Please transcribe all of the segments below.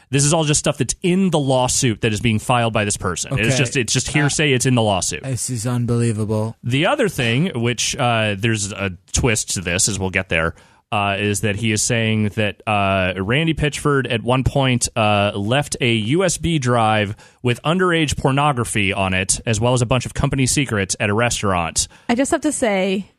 This is all just stuff that's in the lawsuit that is being filed by this person. Okay. It's just hearsay. It's in the lawsuit. This is unbelievable. The other thing, which there's a twist to this, as we'll get there, is that he is saying that Randy Pitchford at one point left a USB drive with underage pornography on it, as well as a bunch of company secrets at a restaurant. I just have to say,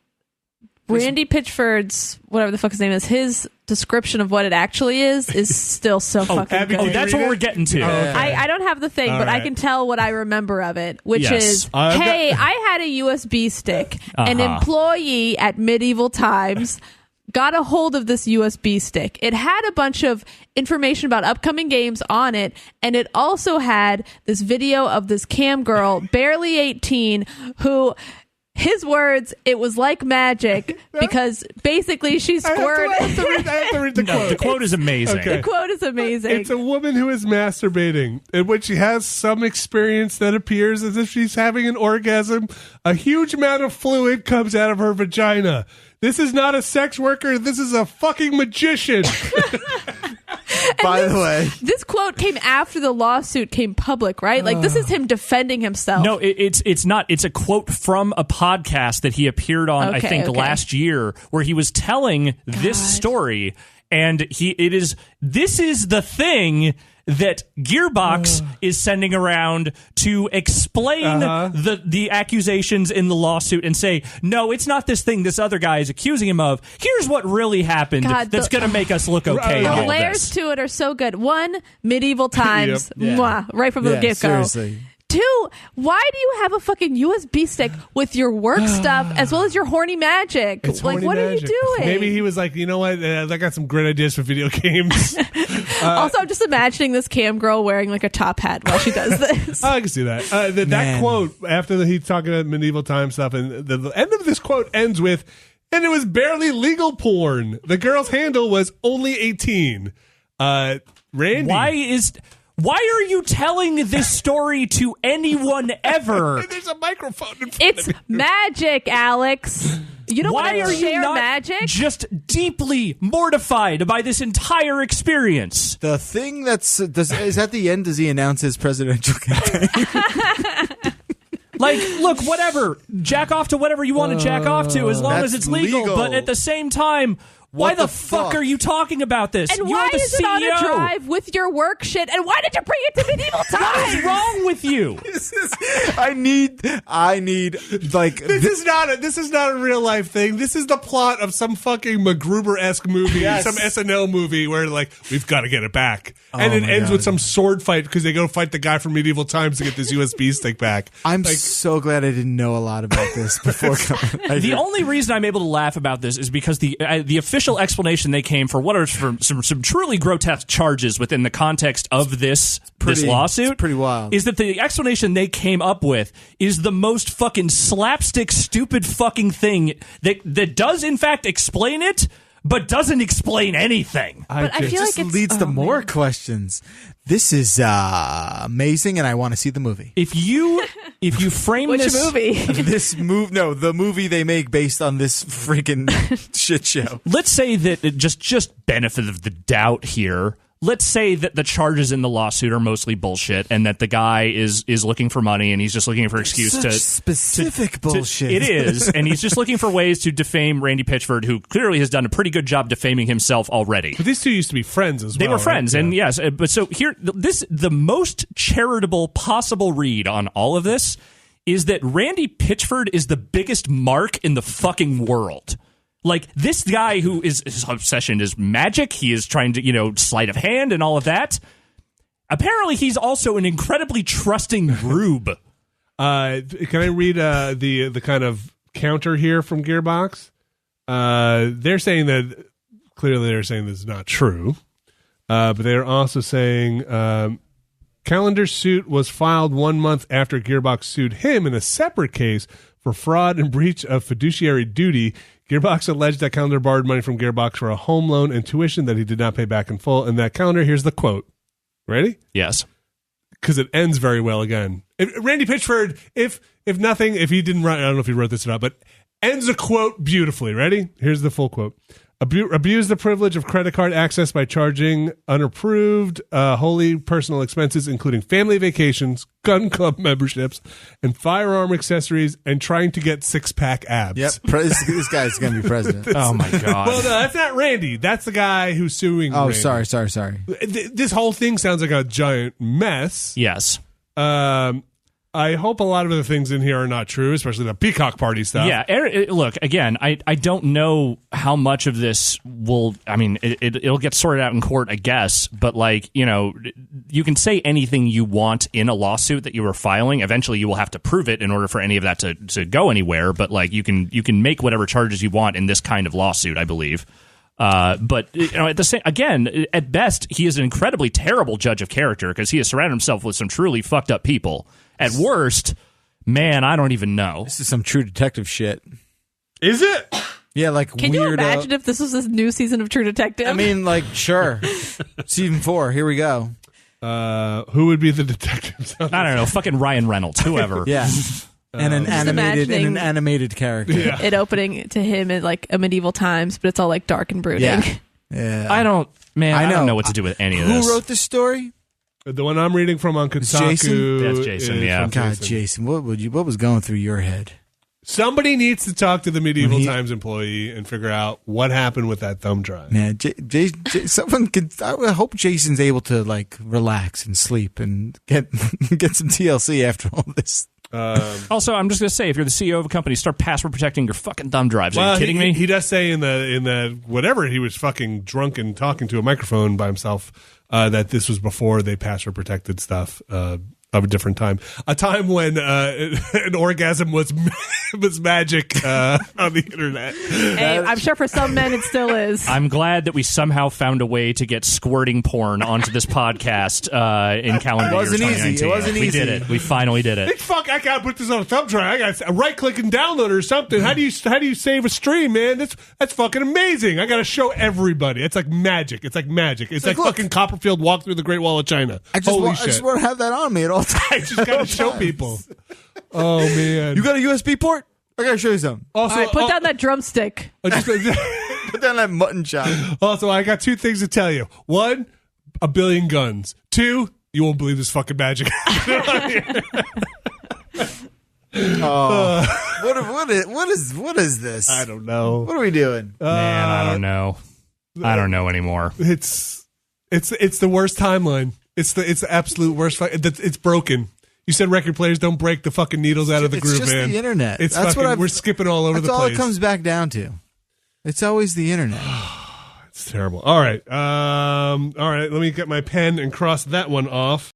Randy Pitchford's, whatever the fuck his name is, his description of what it actually is still so fucking good. Oh, that's what we're getting to. Okay. I don't have the thing, but I can tell what I remember of it, which is, hey, I had a USB stick. An employee at Medieval Times got a hold of this USB stick. It had a bunch of information about upcoming games on it, and it also had this video of this cam girl, barely 18, who... His words, it was like magic because basically she squirted. I have to read the quote. The quote is amazing. Okay. The quote is amazing. It's a woman who is masturbating, in which she has some experience that appears as if she's having an orgasm. A huge amount of fluid comes out of her vagina. This is not a sex worker. This is a fucking magician. By the way, this quote came after the lawsuit came public, right? Like, this is him defending himself. No, it's not. It's a quote from a podcast that he appeared on, I think, last year, where he was telling this story, and this is the thing that Gearbox is sending around to explain the accusations in the lawsuit and say, no, it's not this thing this other guy is accusing him of. Here's what really happened that's going to make us look okay. The layers to it are so good. One, Medieval Times, right from the get-go. Seriously. Two, why do you have a fucking USB stick with your work stuff as well as your horny magic? It's like, horny what magic. are you doing? Maybe he was like, you know what? I got some great ideas for video games. Also, I'm just imagining this cam girl wearing like a top hat while she does this. I can see that. That quote, after he's talking about medieval time stuff, and the end of this quote ends with, and it was barely legal porn. The girl's handle was only 18. Randy. Why are you telling this story to anyone ever? There's a microphone in front of It's magic, Alex. You don't want to share magic? Just deeply mortified by this entire experience. The thing is at the end, does he announce his presidential campaign? Like, look, whatever. Jack off to whatever you want to jack off to, as long as it's legal. But at the same time, why the fuck are you talking about this? And You're why the is CEO. it on a drive with your work shit? And why did you bring it to Medieval Times? What is wrong with you? I need like this is not a real life thing. This is the plot of some fucking MacGruber-esque movie, some SNL movie where like we've got to get it back, and it ends with some sword fight because they go fight the guy from Medieval Times to get this USB stick back. I'm so glad I didn't know a lot about this before coming. The only reason I'm able to laugh about this is because the official explanation they came for what are some truly grotesque charges within the context of this lawsuit. It's pretty wild. Is that the explanation they came up with is the most fucking slapstick, stupid fucking thing that does in fact explain it, but doesn't explain anything. But I feel like it leads to more questions. This is amazing, and I want to see the movie. If you frame Which this movie? The movie they make based on this freaking shit show. Let's say that it just benefit of the doubt here. Let's say that the charges in the lawsuit are mostly bullshit, and that the guy is looking for money, and he's just looking for excuse Such to specific bullshit. It is, and he's just looking for ways to defame Randy Pitchford, who clearly has done a pretty good job defaming himself already. But these two used to be friends as well. They were friends, right? and yes, but so here, the most charitable possible read on all of this is that Randy Pitchford is the biggest mark in the fucking world. Like, this guy who his obsession is magic, he is trying to, sleight of hand and all of that. Apparently, he's also an incredibly trusting rube. Can I read the kind of counter here from Gearbox? They're saying that, clearly they're saying this is not true. But they're also saying Calendar's suit was filed 1 month after Gearbox sued him in a separate case for fraud and breach of fiduciary duty. Gearbox alleged that Calendar borrowed money from Gearbox for a home loan and tuition that he did not pay back in full. And that Calendar, here's the quote. Ready? Yes. Because it ends very well again. Randy Pitchford, if he didn't write, I don't know if he wrote this or not, but ends a quote beautifully. Ready? Here's the full quote. Abuse the privilege of credit card access by charging unapproved, wholly personal expenses, including family vacations, gun club memberships, and firearm accessories, and trying to get six-pack abs. Yep, this guy's going to be president. Oh, my God. Well, no, that's not Randy. That's the guy who's suing Oh, Randy. sorry. This whole thing sounds like a giant mess. Yes. I hope a lot of the things in here are not true, especially the Peacock Party stuff. Yeah, look, again, I don't know how much of this will, I mean, it'll get sorted out in court, I guess, but like, you know, you can say anything you want in a lawsuit that you are filing. Eventually you will have to prove it in order for any of that to go anywhere, but like you can make whatever charges you want in this kind of lawsuit, I believe. But you know, at the same, again, at best, he is an incredibly terrible judge of character because he has surrounded himself with some truly fucked up people. At worst, man, I don't even know. This is some True Detective shit. Is it? Yeah, like Can you imagine if this was this new season of True Detective? I mean, like, sure. Season 4, here we go. Who would be the detective? I don't know, fucking Ryan Reynolds, whoever. Yeah. And an animated character. Yeah. It opening to him in like a medieval times, but it's all like dark and brooding. Yeah. I don't know what to do with any of this. Who wrote this story? The one I'm reading from on Kotaku. Jason? That's Jason, yeah. God, Jason, what was going through your head? Somebody needs to talk to the Medieval Times employee and figure out what happened with that thumb drive. Man, someone could. I hope Jason's able to like relax and sleep and get some TLC after all this. Also, I'm just going to say, if you're the CEO of a company, start password protecting your fucking thumb drives. Are you kidding me? He does say in the whatever, he was fucking drunk and talking to a microphone by himself, that this was before they password protected stuff of a different time, a time when an orgasm was magic on the internet. Hey, I'm sure for some men it still is. I'm glad that we somehow found a way to get squirting porn onto this podcast in calendar year 2019. It wasn't easy. We did it. We finally did it. Hey, fuck! I gotta put this on a thumb drive. I gotta right click and download it or something. How do you save a stream, man? That's fucking amazing. I gotta show everybody. It's like magic. It's like like fucking Copperfield walk through the Great Wall of China. I just want to have that on me at all times. I just gotta show people. Oh man! You got a USB port? I gotta show you something. Also, all right, put down that drumstick. Put down that mutton chop. Also, I got two things to tell you. One, 1 billion guns. Two, you won't believe this fucking magic. What is this? I don't know. What are we doing? Man, I don't know. I don't know anymore. It's the worst timeline. It's the absolute worst. It's broken. You said record players don't break the fucking needles out of the groove, man. It's just the internet. We're skipping all over the place. That's all it comes back down to. It's always the internet. It's terrible. All right. Let me get my pen and cross that one off.